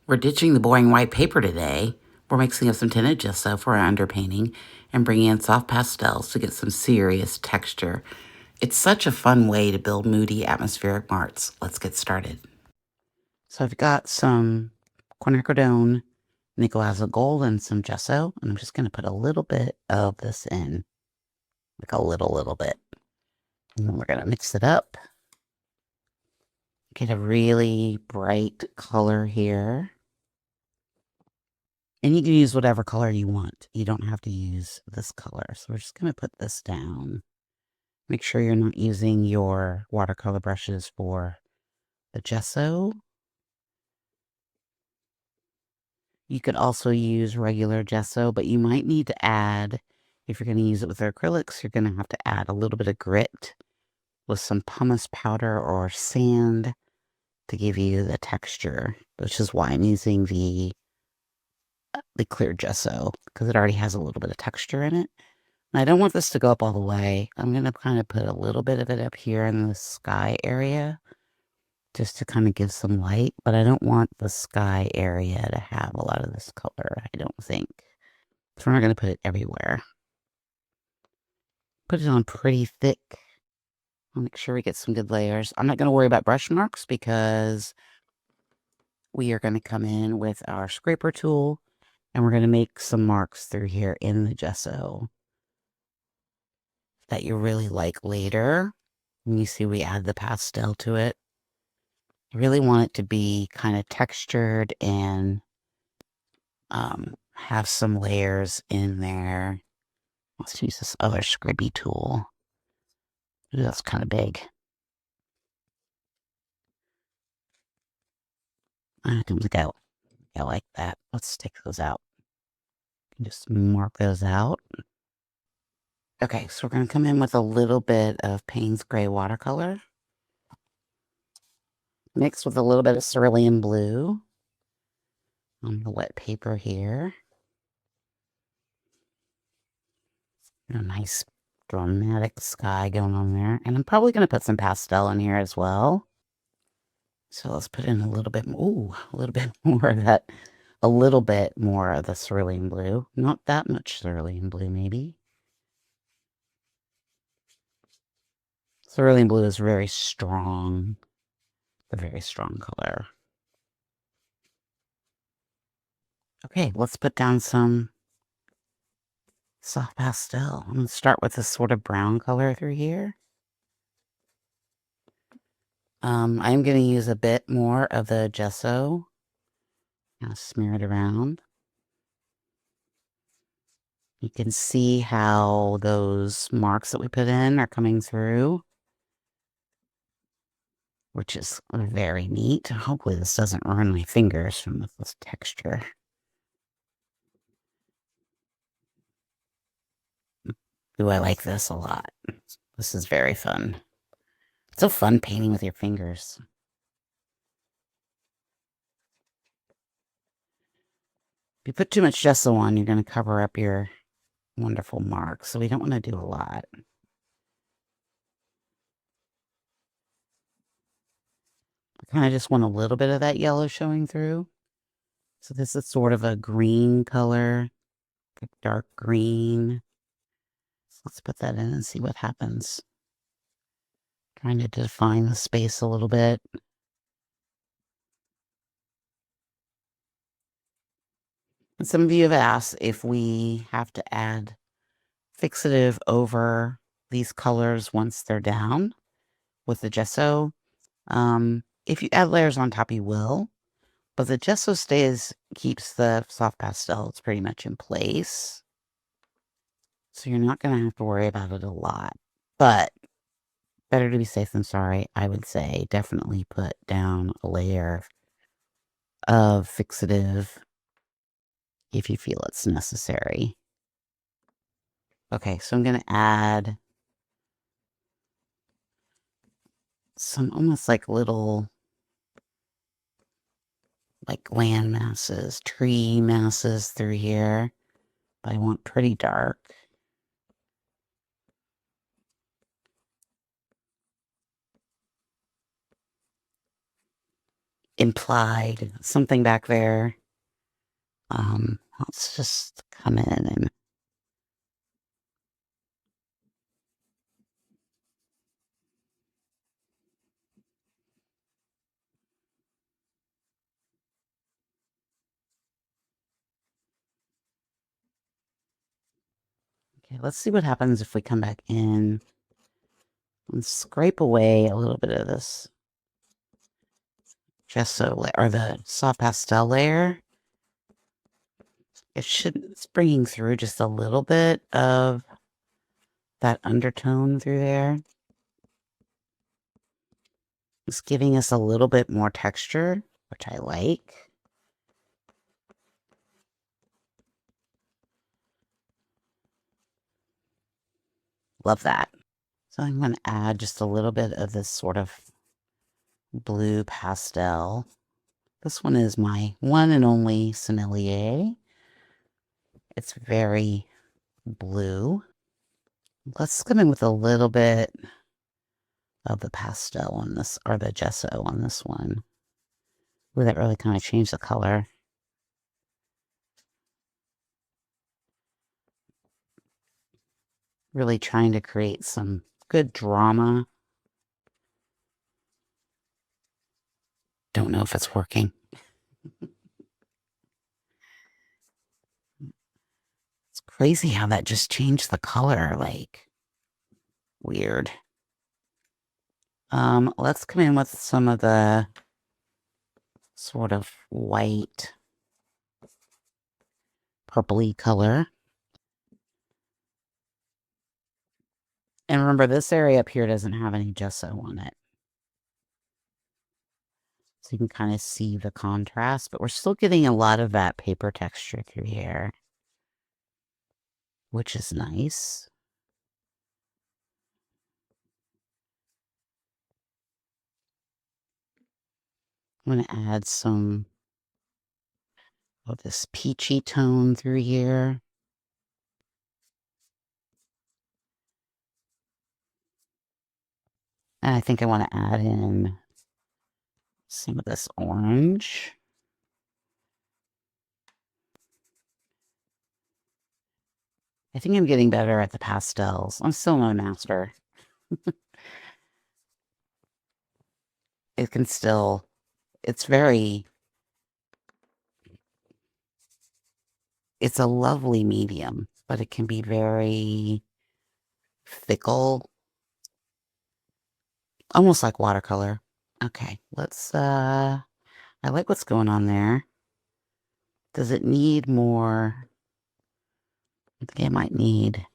We're ditching the boring white paper today. We're mixing up some tinted gesso for our underpainting and bringing in soft pastels to get some serious texture. It's such a fun way to build moody atmospheric marks. Let's get started. So I've got some quinacridone, nickel azure gold, and some gesso, and I'm just going to put a little bit of this in, like a little bit. And then we're going to mix it up. Get a really bright color here. And you can use whatever color you want. You don't have to use this color. So we're just going to put this down. Make sure you're not using your watercolor brushes for the gesso. You could also use regular gesso, but you might need to add, if you're going to use it with acrylics, you're going to have to add a little bit of grit with some pumice powder or sand to give you the texture, which is why I'm using the clear gesso, because it already has a little bit of texture in it. And I don't want this to go up all the way. I'm going to kind of put a little bit of it up here in the sky area, just to kind of give some light, but I don't want the sky area to have a lot of this color, I don't think. So we're not going to put it everywhere. Put it on pretty thick. I'll make sure we get some good layers. I'm not going to worry about brush marks because we are going to come in with our scraper tool and we're going to make some marks through here in the gesso that you really like later. And you see we add the pastel to it. I really want it to be kind of textured and have some layers in there. Let's use this other scribby tool. Ooh, that's kind of big. I don't think I like that. Let's take those out. Just mark those out. Okay, so we're going to come in with a little bit of Payne's Gray watercolor, mixed with a little bit of cerulean blue on the wet paper here. A nice dramatic sky going on there. And I'm probably going to put some pastel in here as well. So let's put in a little bit more, ooh, a little bit more of that, a little bit more of the cerulean blue. Not that much cerulean blue, maybe. Cerulean blue is very strong, a very strong color. Okay, let's put down some soft pastel. I'm going to start with this sort of brown color through here. I'm going to use a bit more of the gesso. I'll smear it around. You can see how those marks that we put in are coming through, which is very neat. Hopefully this doesn't ruin my fingers from this texture. Ooh, I like this a lot. This is very fun. It's so fun painting with your fingers. If you put too much gesso on, you're going to cover up your wonderful marks, so we don't want to do a lot. I kind of just want a little bit of that yellow showing through. So this is sort of a green color, like dark green. So let's put that in and see what happens. Trying to define the space a little bit. And some of you have asked if we have to add fixative over these colors once they're down with the gesso. If you add layers on top, you will. But the gesso keeps the soft pastels pretty much in place. So you're not going to have to worry about it a lot. But better to be safe than sorry, I would say definitely put down a layer of fixative if you feel it's necessary. Okay, so I'm going to add some almost like little like land masses, tree masses through here. But I want pretty dark. implied something back there. Let's just come in and okay, let's see what happens if we come back in and scrape away a little bit of this gesso or the soft pastel layer. It's bringing through just a little bit of that undertone through there. It's giving us a little bit more texture, which I like. Love that. So I'm going to add just a little bit of this sort of blue pastel. This one is my one and only Sennelier. It's very blue. Let's come in with a little bit of the pastel on this, or the gesso on this one. Ooh, that really kind of changed the color. Really trying to create some good drama. Don't know if it's working. It's crazy how that just changed the color, like, weird. Let's come in with some of the sort of white, purpley color. And remember, this area up here doesn't have any gesso on it. So you can kind of see the contrast, but we're still getting a lot of that paper texture through here, which is nice. I'm going to add some of this peachy tone through here. And I think I want to add in some of this orange. I think I'm getting better at the pastels. I'm still not a master. It can still, it's a lovely medium, but it can be very fickle, almost like watercolor. Okay, I like what's going on there. Does it need more? I think I might need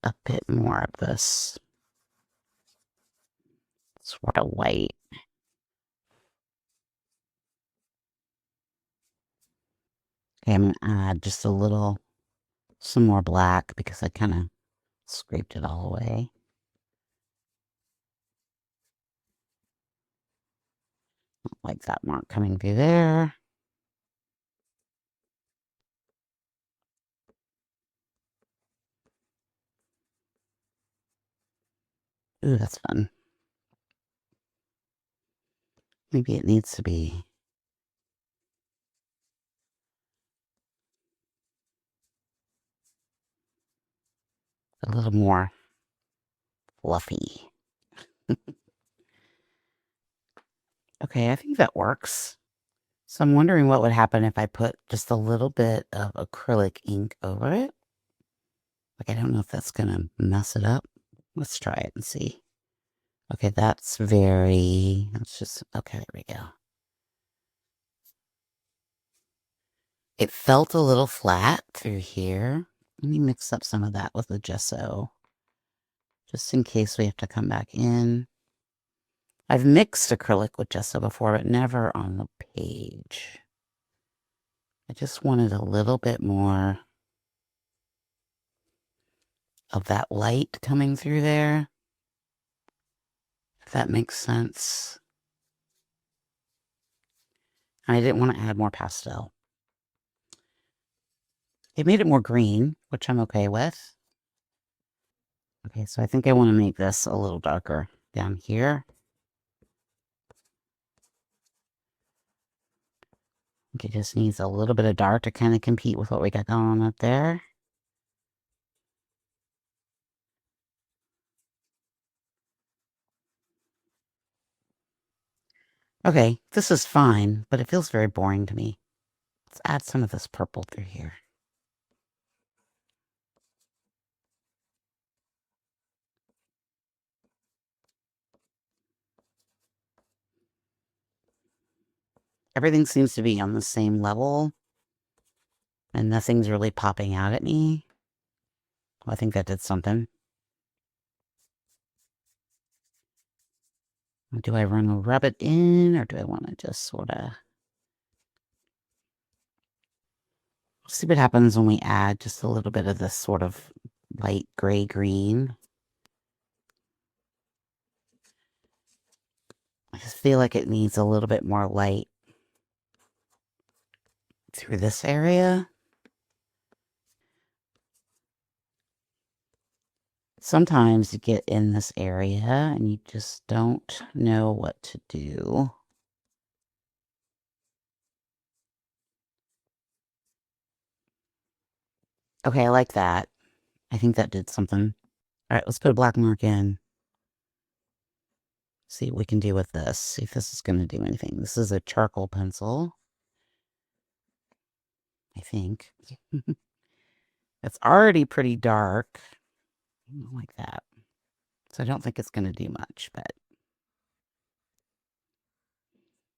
a bit more of this sort of white. Okay, I'm gonna add just some more black because I kind of scraped it all away. Like that mark coming through there. Ooh, that's fun. Maybe it needs to be a little more fluffy. Okay, I think that works. So I'm wondering what would happen if I put just a little bit of acrylic ink over it. Like, I don't know if that's gonna mess it up. Let's try it and see. Okay, let's just, okay, there we go. It felt a little flat through here. Let me mix up some of that with the gesso, just in case we have to come back in. I've mixed acrylic with gesso before, but never on the page. I just wanted a little bit more of that light coming through there, if that makes sense. I didn't want to add more pastel. It made it more green, which I'm okay with. Okay, so I think I want to make this a little darker. down here. I think it just needs a little bit of dark to kind of compete with what we got going on up there. Okay, this is fine, but it feels very boring to me. Let's add some of this purple through here. Everything seems to be on the same level, and nothing's really popping out at me. Well, I think that did something. Do I want to rub it in, or do I want to just sort of... See what happens when we add just a little bit of this sort of light gray-green. I just feel like it needs a little bit more light through this area. Sometimes you get in this area and you just don't know what to do. Okay, I like that. I think that did something. All right, let's put a black mark in. See what we can do with this. See if this is going to do anything. This is a charcoal pencil, I think. It's already pretty dark. I don't like that. So I don't think it's going to do much, but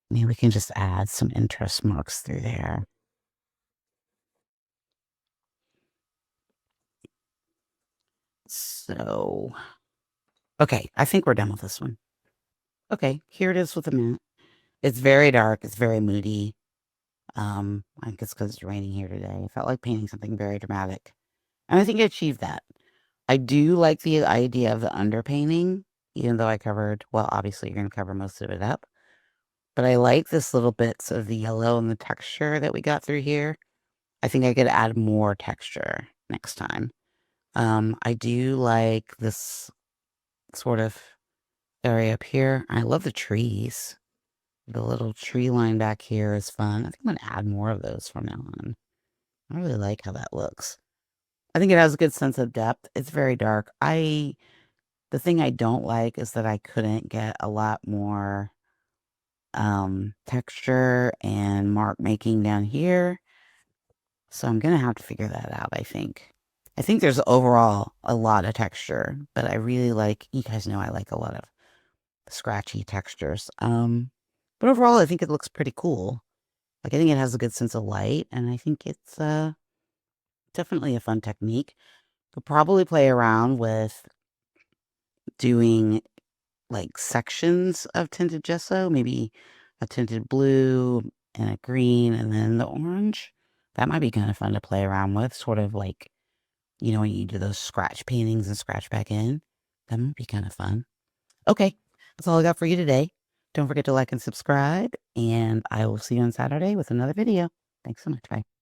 maybe we can just add some interest marks through there. So, okay, I think we're done with this one. Okay, here it is with the matte. It's very dark. It's very moody. I think it's because it's raining here today. I felt like painting something very dramatic. And I think I achieved that. I do like the idea of the underpainting, even though I covered, well, obviously you're going to cover most of it up. But I like this little bits of the yellow and the texture that we got through here. I think I could add more texture next time. I do like this sort of area up here. I love the trees. The little tree line back here is fun. I think I'm going to add more of those from now on. I really like how that looks. I think it has a good sense of depth. It's very dark. The thing I don't like is that I couldn't get a lot more texture and mark making down here. So I'm gonna have to figure that out, I think. I think there's overall a lot of texture, but I really like, you guys know I like a lot of scratchy textures. But overall I think it looks pretty cool. Like I think it has a good sense of light, and I think it's definitely a fun technique. Could probably play around with doing like sections of tinted gesso, maybe a tinted blue and a green and then the orange. That might be kind of fun to play around with, sort of like, you know, when you do those scratch paintings and scratch back in. That might be kind of fun. Okay, that's all I got for you today. Don't forget to like and subscribe, and I will see you on Saturday with another video. Thanks so much. Bye.